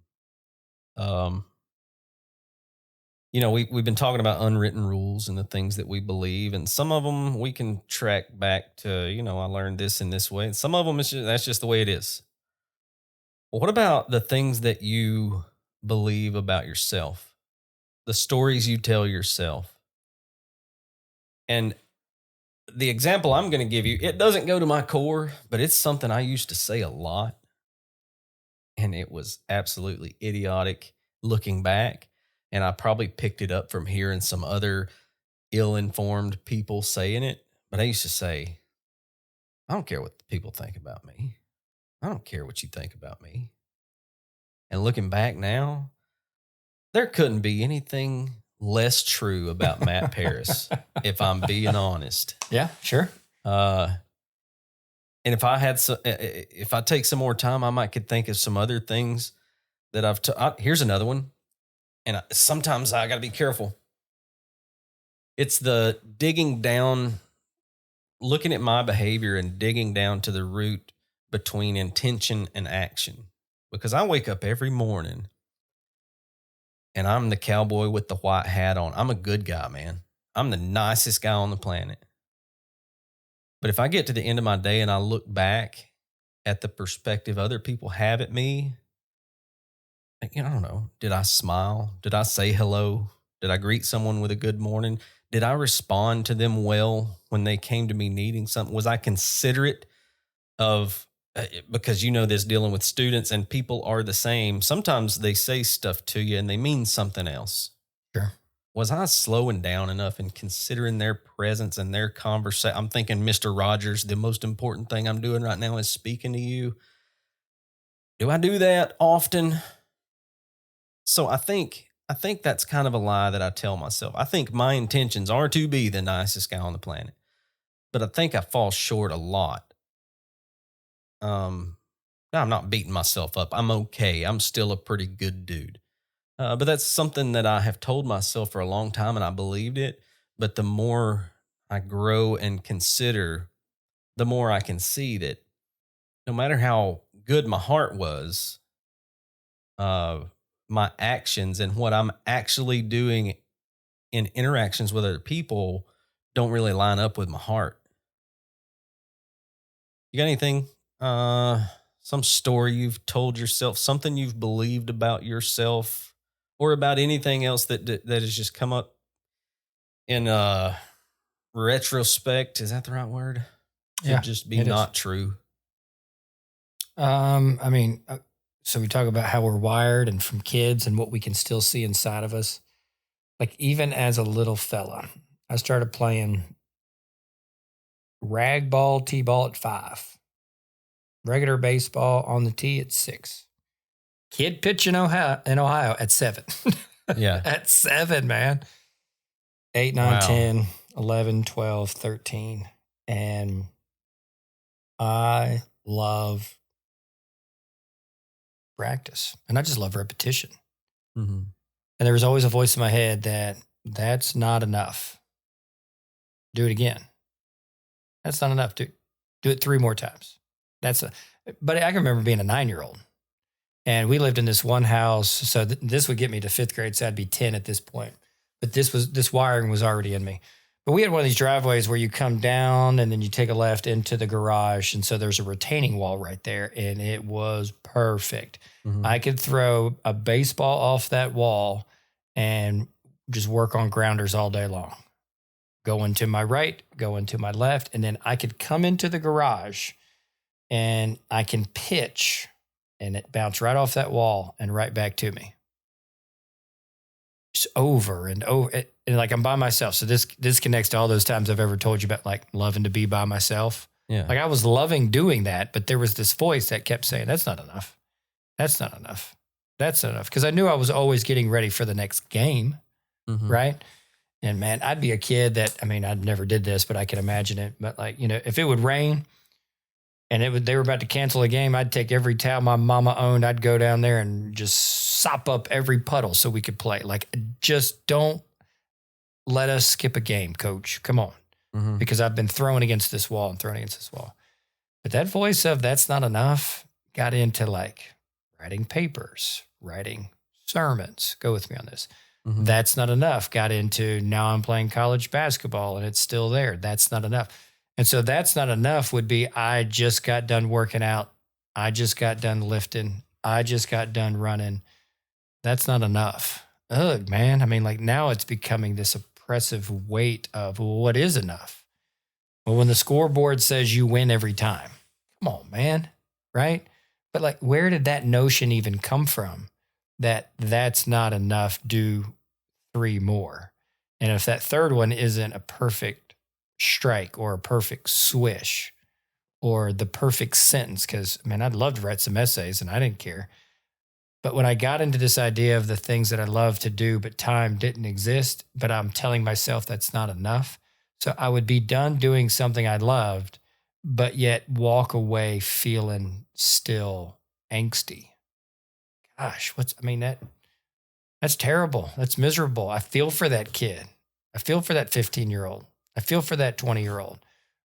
We've been talking about unwritten rules and the things that we believe, and some of them we can track back to, I learned this in this way. And some of them, that's just the way it is. Well, what about the things that you believe about yourself? The stories you tell yourself? And the example I'm going to give you, it doesn't go to my core, but it's something I used to say a lot. And it was absolutely idiotic looking back. And I probably picked it up from hearing some other ill-informed people saying it. But I used to say, I don't care what people think about me. I don't care what you think about me. And looking back now, there couldn't be anything less true about Matt Paris, if I'm being honest. Yeah, sure. And if I take some more time, I could think of some other things that here's another one. And sometimes I got to be careful. It's the digging down, looking at my behavior and digging down to the root between intention and action. Because I wake up every morning and I'm the cowboy with the white hat on. I'm a good guy, man. I'm the nicest guy on the planet. But if I get to the end of my day and I look back at the perspective other people have at me, I don't know. Did I smile? Did I say hello? Did I greet someone with a good morning? Did I respond to them well when they came to me needing something? Was I considerate of, because this dealing with students and people are the same. Sometimes they say stuff to you and they mean something else. Sure. Was I slowing down enough and considering their presence and their conversation? I'm thinking, Mr. Rogers, the most important thing I'm doing right now is speaking to you. Do I do that often? So I think that's kind of a lie that I tell myself. I think my intentions are to be the nicest guy on the planet, but I think I fall short a lot. Now I'm not beating myself up. I'm okay. I'm still a pretty good dude. But that's something that I have told myself for a long time, and I believed it. But the more I grow and consider, the more I can see that no matter how good my heart was, my actions and what I'm actually doing in interactions with other people don't really line up with my heart. You got anything? Some story you've told yourself, something you've believed about yourself, or about anything else that has just come up in retrospect? Is that the right word? Yeah, Could just be not true. So we talk about how we're wired and from kids and what we can still see inside of us. Like even as a little fella, I started playing rag ball, t-ball at 5, regular baseball on the tee at 6, kid pitch in Ohio at 7. Yeah. At 7, man. 8, 9, Wow. 10, 11, 12, 13. And I love practice. And I just love repetition. Mm-hmm. And there was always a voice in my head that's not enough. Do it again. That's not enough. Do it 3 more times. But I can remember being a 9-year-old. And we lived in this one house. So this would get me to 5th grade. So I'd be 10 at this point. But this wiring was already in me. But we had one of these driveways where you come down and then you take a left into the garage. And so there's a retaining wall right there. And it was perfect. Mm-hmm. I could throw a baseball off that wall and just work on grounders all day long. Going to my right, going to my left. And then I could come into the garage and I can pitch and it bounced right off that wall and right back to me. Just over and over. And like I'm by myself. So this connects to all those times I've ever told you about like loving to be by myself. Yeah. Like I was loving doing that, but there was this voice that kept saying, that's not enough. That's not enough. That's not enough. Because I knew I was always getting ready for the next game. Mm-hmm. Right. And man, I'd be a kid that, I'd never did this, but I can imagine it. But like, if it would rain and they were about to cancel a game, I'd take every towel my mama owned. I'd go down there and just sop up every puddle so we could play. Like, just don't let us skip a game, coach. Come on. Mm-hmm. Because I've been thrown against this wall and thrown against this wall. But that voice of that's not enough got into like writing papers, writing sermons. Go with me on this. Mm-hmm. That's not enough. Got into now I'm playing college basketball and it's still there. That's not enough. And so that's not enough would be I just got done working out. I just got done lifting. I just got done running. That's not enough. Ugh, man. Like now it's becoming this oppressive weight of what is enough? Well, when the scoreboard says you win every time, come on, man. Right? But like, where did that notion even come from? That's not enough. Do 3 more. And if that third one isn't a perfect strike or a perfect swish or the perfect sentence, because I'd love to write some essays and I didn't care. But when I got into this idea of the things that I love to do, but time didn't exist, but I'm telling myself that's not enough. So I would be done doing something I loved, but yet walk away feeling still angsty. Gosh, that's terrible. That's miserable. I feel for that kid. I feel for that 15-year-old. I feel for that 20-year-old,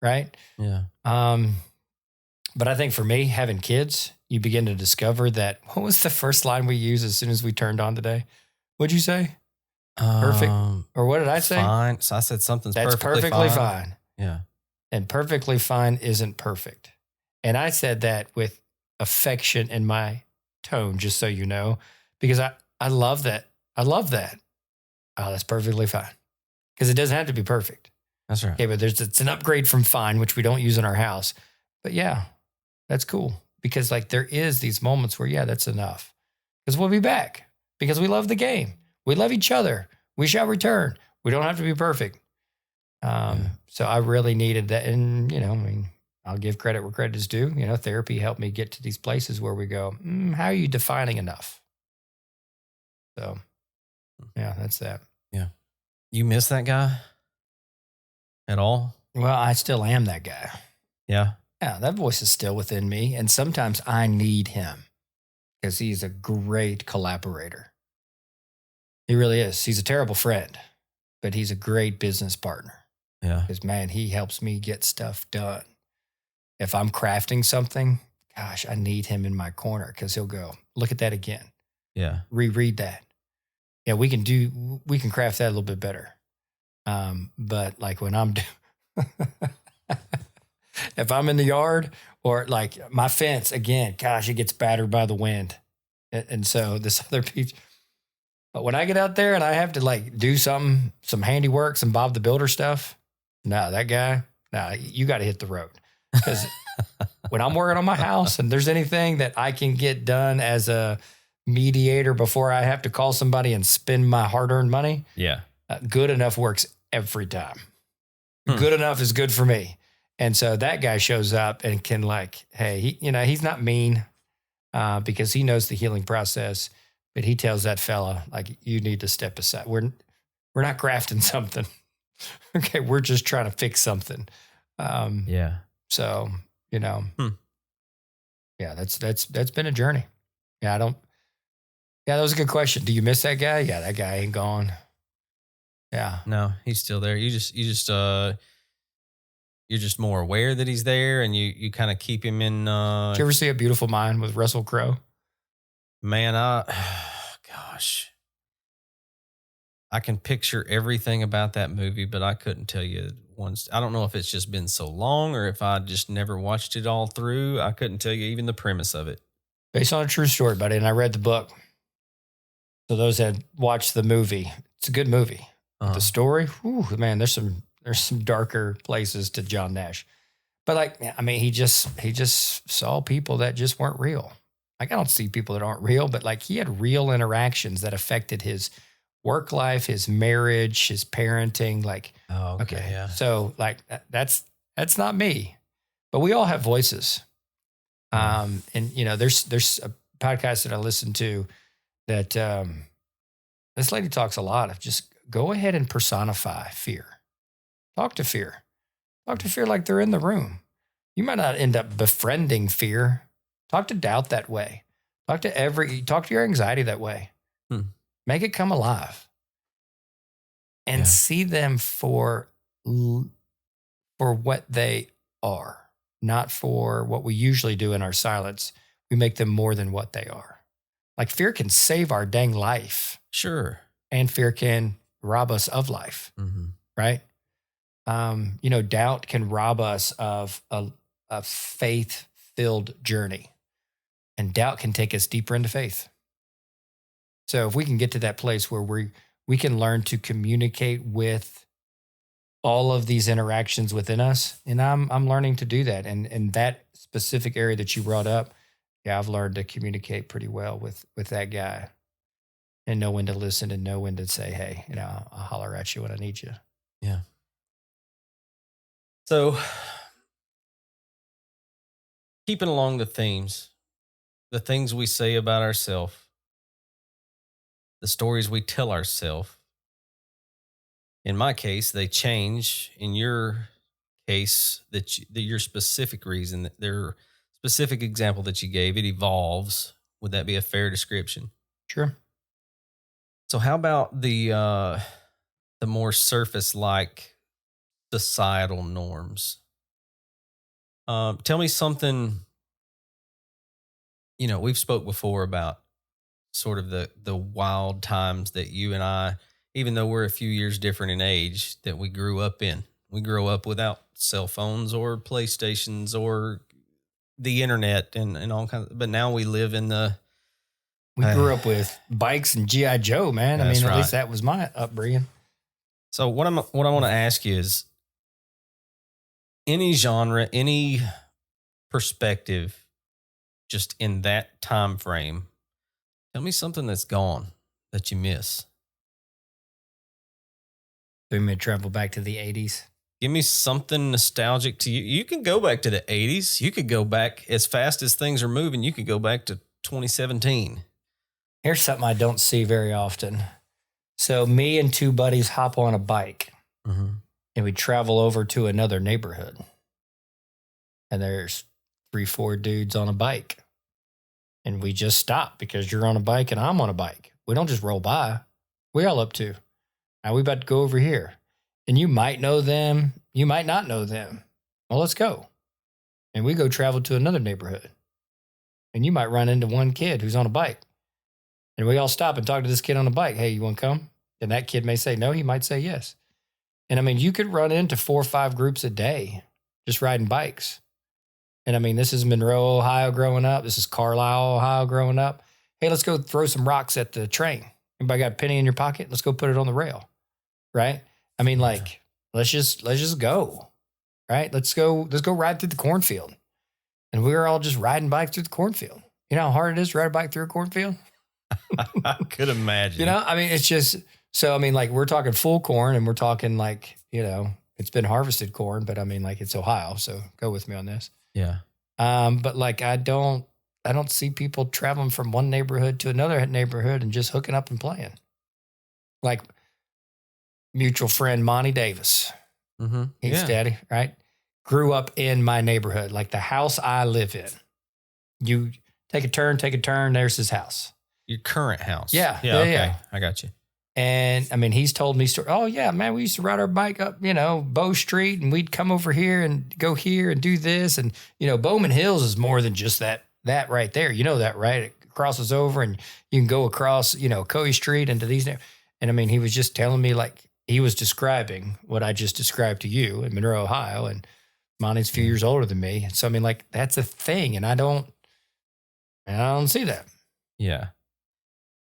right? Yeah. But I think for me, having kids, you begin to discover that. What was the first line we used as soon as we turned on today? What'd you say? Perfect. Or what did I say? Fine. So I said something's That's perfectly fine. Yeah. And perfectly fine isn't perfect. And I said that with affection in my tone, just so you know, because I love that. I love that. Oh, that's perfectly fine. Because it doesn't have to be perfect. That's right. Okay, but it's an upgrade from fine, which we don't use in our house. But yeah, that's cool. Because like there is these moments where, yeah, that's enough. Because we'll be back. Because we love the game. We love each other. We shall return. We don't have to be perfect. So I really needed that. And, I'll give credit where credit is due. Therapy helped me get to these places where we go, how are you defining enough? So, yeah, that's that. Yeah. You miss that guy at all? Well, I still am that guy. Yeah. Yeah, that voice is still within me. And sometimes I need him because he's a great collaborator. He really is. He's a terrible friend, but he's a great business partner. Yeah. Because, man, he helps me get stuff done. If I'm crafting something, gosh, I need him in my corner because he'll go, look at that again. Yeah. Reread that. Yeah, we can craft that a little bit better. But like when I'm if I'm in the yard or like my fence, again, gosh, it gets battered by the wind. And so this other piece, but when I get out there and I have to like do some handiwork, some Bob the Builder stuff, that guy, you got to hit the road. Because when I'm working on my house and there's anything that I can get done as a mediator before I have to call somebody and spend my hard-earned money, yeah, good enough works every time. Good enough is good for me. And so that guy shows up and can like, hey, he's not mean because he knows the healing process, but he tells that fella, like, you need to step aside. We're not crafting something. Okay, we're just trying to fix something. Yeah. So, yeah, that's been a journey. Yeah, that was a good question. Do you miss that guy? Yeah, that guy ain't gone. Yeah. No, he's still there. You're just more aware that he's there and you kind of keep him in. Did you ever see A Beautiful Mind with Russell Crowe? Man, gosh, I can picture everything about that movie, but I couldn't tell you once. I don't know if it's just been so long or if I just never watched it all through. I couldn't tell you even the premise of it. Based on a true story, buddy. And I read the book. So those that watched the movie, it's a good movie. The story, man, there's some darker places to John Nash. But like, I mean, he just saw people that just weren't real. Like, I don't see people that aren't real, but like he had real interactions that affected his work life, his marriage, his parenting. Like, okay, yeah. So like that's not me, but we all have voices. And there's a podcast that I listen to that this lady talks a lot of just go ahead and personify fear. Talk to fear. Talk to fear like they're in the room. You might not end up befriending fear. Talk to doubt that way. Talk to your anxiety that way. Make it come alive. And see them for what they are, not for what we usually do in our silence. We make them more than what they are. Like fear can save our dang life. Sure. And fear can rob us of life. Mm-hmm. Right? Doubt can rob us of a faith-filled journey. And doubt can take us deeper into faith. So if we can get to that place where we can learn to communicate with all of these interactions within us, and I'm learning to do that. And in that specific area that you brought up, yeah, I've learned to communicate pretty well with that guy and know when to listen and know when to say, hey, I'll holler at you when I need you. Yeah. So keeping along the themes, the things we say about ourselves, the stories we tell ourselves. In my case, they change. In your case, your specific reason, that their specific example that you gave, it evolves. Would that be a fair description? Sure. So, how about the more surface like societal norms? Tell me something. We've spoke before about sort of the wild times that you and I, even though we're a few years different in age, that we grew up in. We grew up without cell phones or PlayStations or the internet and all kinds but now we live in the We grew up with bikes and G.I. Joe, man. I mean, at least that was my upbringing. So what I want to ask you is, any genre, any perspective, just in that time frame, tell me something that's gone that you miss. We may travel back to the 80s. Give me something nostalgic to you. You can go back to the 80s. You could go back as fast as things are moving. You could go back to 2017. Here's something I don't see very often. So me and two buddies hop on a bike and we travel over to another neighborhood. And there's 3-4 dudes on a bike. And we just stop because you're on a bike and I'm on a bike. We don't just roll by. We all up to. Now we about to go over here. And you might know them. You might not know them. Well, let's go. And we go travel to another neighborhood. And you might run into one kid who's on a bike. And we all stop and talk to this kid on the bike. Hey, you want to come? And that kid may say no. He might say yes. And I mean, you could run into 4 or 5 groups a day just riding bikes. And I mean, this is Monroe, Ohio growing up. This is Carlisle, Ohio growing up. Hey, let's go throw some rocks at the train. Anybody got a penny in your pocket? Let's go put it on the rail. Right? I mean, like, let's just go. Right? Let's go ride through the cornfield. And we were all just riding bikes through the cornfield. You know how hard it is to ride a bike through a cornfield? I could imagine. I mean, it's just, so, I mean, like, we're talking full corn and we're talking like, it's been harvested corn, but I mean, like, it's Ohio. So go with me on this. Yeah. But like, I don't see people traveling from one neighborhood to another neighborhood and just hooking up and playing. Like mutual friend, Monty Davis. He's daddy, right? Grew up in my neighborhood, like the house I live in. You take a turn, there's his house. Your current house. Yeah. Okay. Yeah. I got you. And I mean, he's told me stories. Oh yeah, man, we used to ride our bike up, Bow Street, and we'd come over here and go here and do this. And, Bowman Hills is more than just that right there. You know that, right? It crosses over and you can go across, Coe Street into these. And I mean, he was just telling me, like, he was describing what I just described to you in Monroe, Ohio. And Monty's a few years older than me. So I mean, like, that's a thing. And I don't see that. Yeah.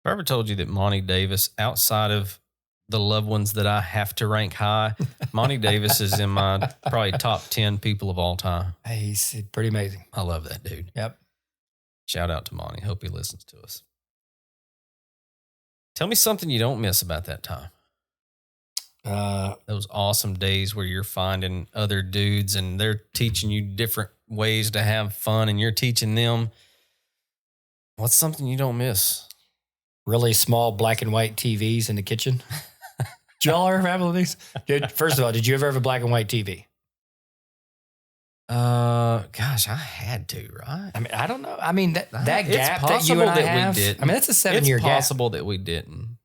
If I ever told you that Monty Davis, outside of the loved ones that I have to rank high, Monty Davis is in my probably top 10 people of all time. Hey, he's pretty amazing. I love that dude. Yep. Shout out to Monty. Hope he listens to us. Tell me something you don't miss about that time. Those awesome days where you're finding other dudes and they're teaching you different ways to have fun and you're teaching them. What's something you don't miss? Really small black and white TVs in the kitchen. Did y'all ever have one of these? First of all, did you ever have a black and white TV? Gosh, I had to, right? I mean, I don't know. I mean, that it's gap that you and I have. We didn't. I mean, that's a 7-year gap. It's possible that we didn't.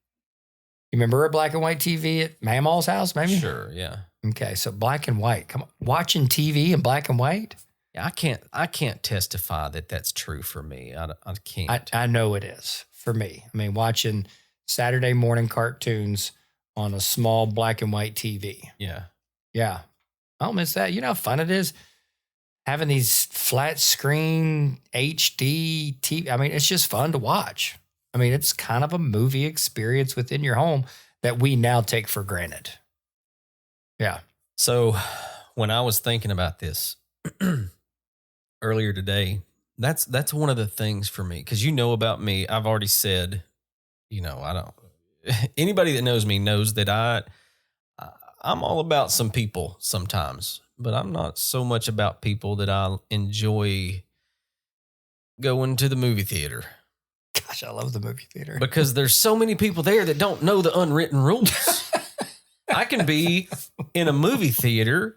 You remember a black and white TV at Mamaw's house, maybe? Sure, yeah. Okay, so black and white. Come on, watching TV in black and white? Yeah, I can't testify that that's true for me. I can't. I know it is for me. I mean, watching Saturday morning cartoons on a small black and white TV. Yeah. Yeah. I don't miss that. You know how fun it is having these flat screen HD TV. I mean, it's just fun to watch. I mean, it's kind of a movie experience within your home that we now take for granted. Yeah. So when I was thinking about this earlier today, that's one of the things for me. Because about me, I've already said, I don't. Anybody that knows me knows that I'm all about some people sometimes, but I'm not so much about people that I enjoy going to the movie theater. Gosh, I love the movie theater. because there's so many people there that don't know the unwritten rules. I can be in a movie theater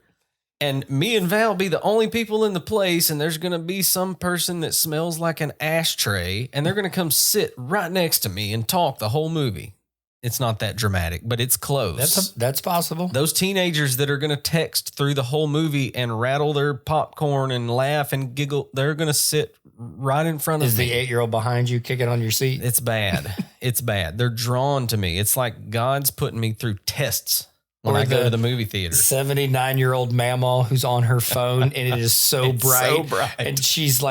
and me and Val be the only people in the place, and there's going to be some person that smells like an ashtray, and they're going to come sit right next to me and talk the whole movie. It's not that dramatic, but it's close. That's possible. Those teenagers that are going to text through the whole movie and rattle their popcorn and laugh and giggle, they're going to sit right in front of me. Is the 8-year-old behind you kicking on your seat? It's bad. It's bad. They're drawn to me. It's like God's putting me through tests when I go to the movie theater. 79-year-old mama who's on her phone and it is so bright. And she's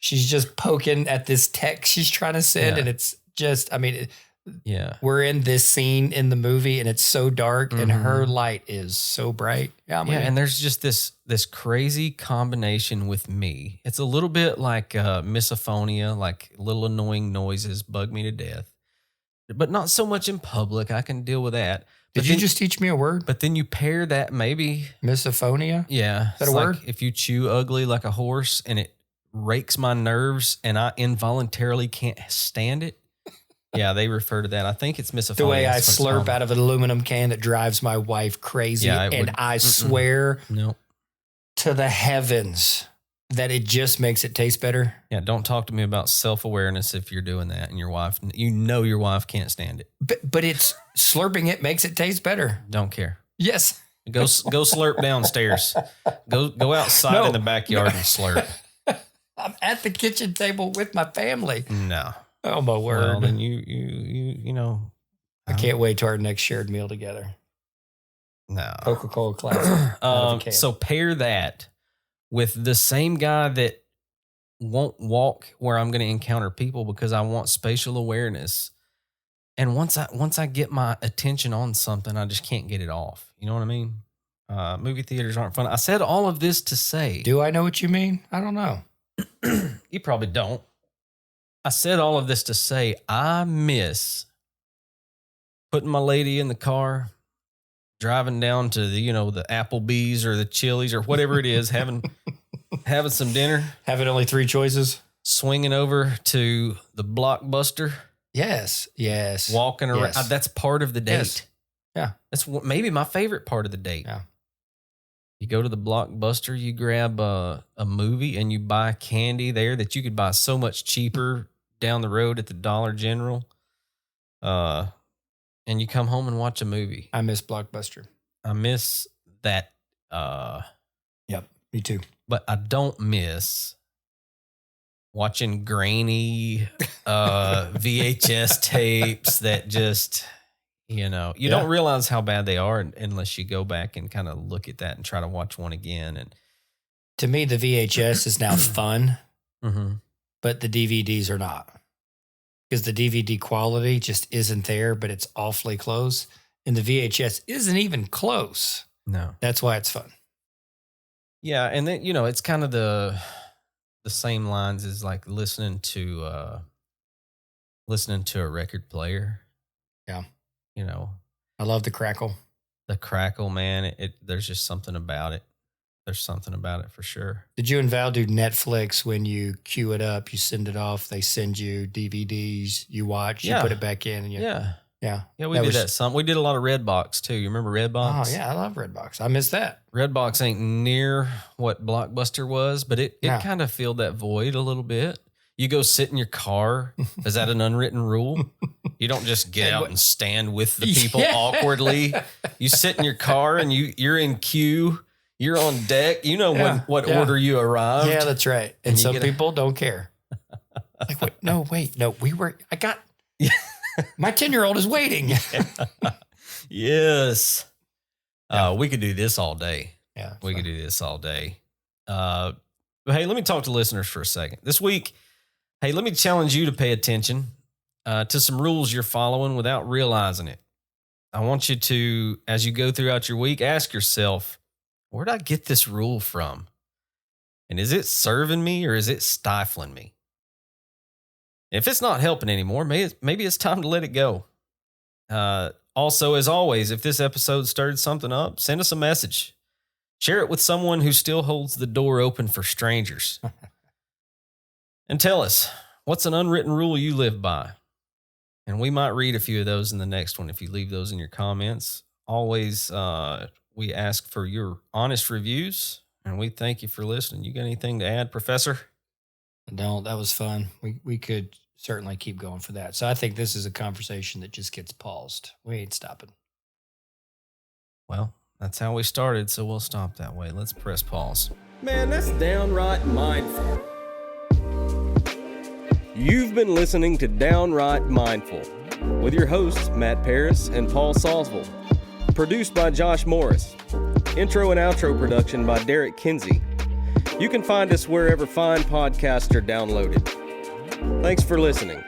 just poking at this text she's trying to send. And it's just, we're in this scene in the movie and it's so dark and her light is so bright. And there's just this crazy combination with me. It's a little bit like misophonia, like little annoying noises bug me to death, but not so much in public. I can deal with that. Did you just teach me a word? But then you pair that maybe. Misophonia? Yeah. Is that a word? Like if you chew ugly like a horse and it rakes my nerves and I involuntarily can't stand it. Yeah, they refer to that. I think it's misophonia. The way I slurp out of an aluminum can that drives my wife crazy. Yeah, I swear to the heavens that it just makes it taste better. Yeah, don't talk to me about self-awareness if you're doing that and your wife can't stand it. But it's slurping it makes it taste better. Don't care. Yes. Go slurp downstairs. Go outside in the backyard and slurp. I'm at the kitchen table with my family. No. Oh my word. Well, then you know. I can't wait to our next shared meal together. No. Coca-Cola Classic. So pair that with the same guy that won't walk where I'm going to encounter people because I want spatial awareness. And once I get my attention on something, I just can't get it off. You know what I mean? Movie theaters aren't fun. I said all of this to say. Do I know what you mean? I don't know. You probably don't. I said all of this to say I miss putting my lady in the car, driving down to the Applebee's or the Chili's or whatever it is, having some dinner. Having only 3 choices. Swinging over to the Blockbuster. Yes. Walking around. Yes. That's part of the date. Yes. Yeah. That's maybe my favorite part of the date. Yeah. You go to the Blockbuster, you grab a movie, and you buy candy there that you could buy so much cheaper down the road at the Dollar General. And you come home and watch a movie. I miss Blockbuster. I miss that. Yep, me too. But I don't miss watching grainy VHS tapes that just, you don't realize how bad they are unless you go back and kind of look at that and try to watch one again. And to me, the VHS is now fun, mm-hmm. but the DVDs are not. Because the DVD quality just isn't there, but it's awfully close. And the VHS isn't even close. No. That's why it's fun. Yeah, and then, it's kind of the same lines as like listening to a record player. Yeah. I love the crackle. The crackle, man. There's just something about it. There's something about it for sure. Did you and Val do Netflix when you queue it up, you send it off, they send you DVDs, you watch, you put it back in? And Yeah, we that did that some. We did a lot of Redbox too. You remember Redbox? Oh, yeah, I love Redbox. I miss that. Redbox ain't near what Blockbuster was, but it kind of filled that void a little bit. You go sit in your car. Is that an unwritten rule? You don't just get out and stand with the people awkwardly. You sit in your car and you're in queue. You're on deck. You know what order you arrived. Yeah, that's right. And some people don't care. Like, wait, no, my 10-year-old is waiting. Yes. We could do this all day. Yeah. We could do this all day. But hey, let me talk to listeners for a second. This week, hey, let me challenge you to pay attention to some rules you're following without realizing it. I want you to, as you go throughout your week, ask yourself, where'd I get this rule from? And is it serving me or is it stifling me? If it's not helping anymore, maybe it's time to let it go. Also, as always, if this episode stirred something up, send us a message. Share it with someone who still holds the door open for strangers. And tell us, What's an unwritten rule you live by? And we might read a few of those in the next one if you leave those in your comments. Always, we ask for your honest reviews, and we thank you for listening. You got anything to add, Professor? No, that was fun. We could certainly keep going for that. So I think this is a conversation that just gets paused. We ain't stopping. Well, that's how we started, so we'll stop that way. Let's press pause. Man, that's downright mindful. You've been listening to Downright Mindful with your hosts, Matt Paris and Paul Salzville. Produced by Josh Morris. Intro and outro production by Derek Kinsey. You can find us wherever fine podcasts are downloaded. Thanks for listening.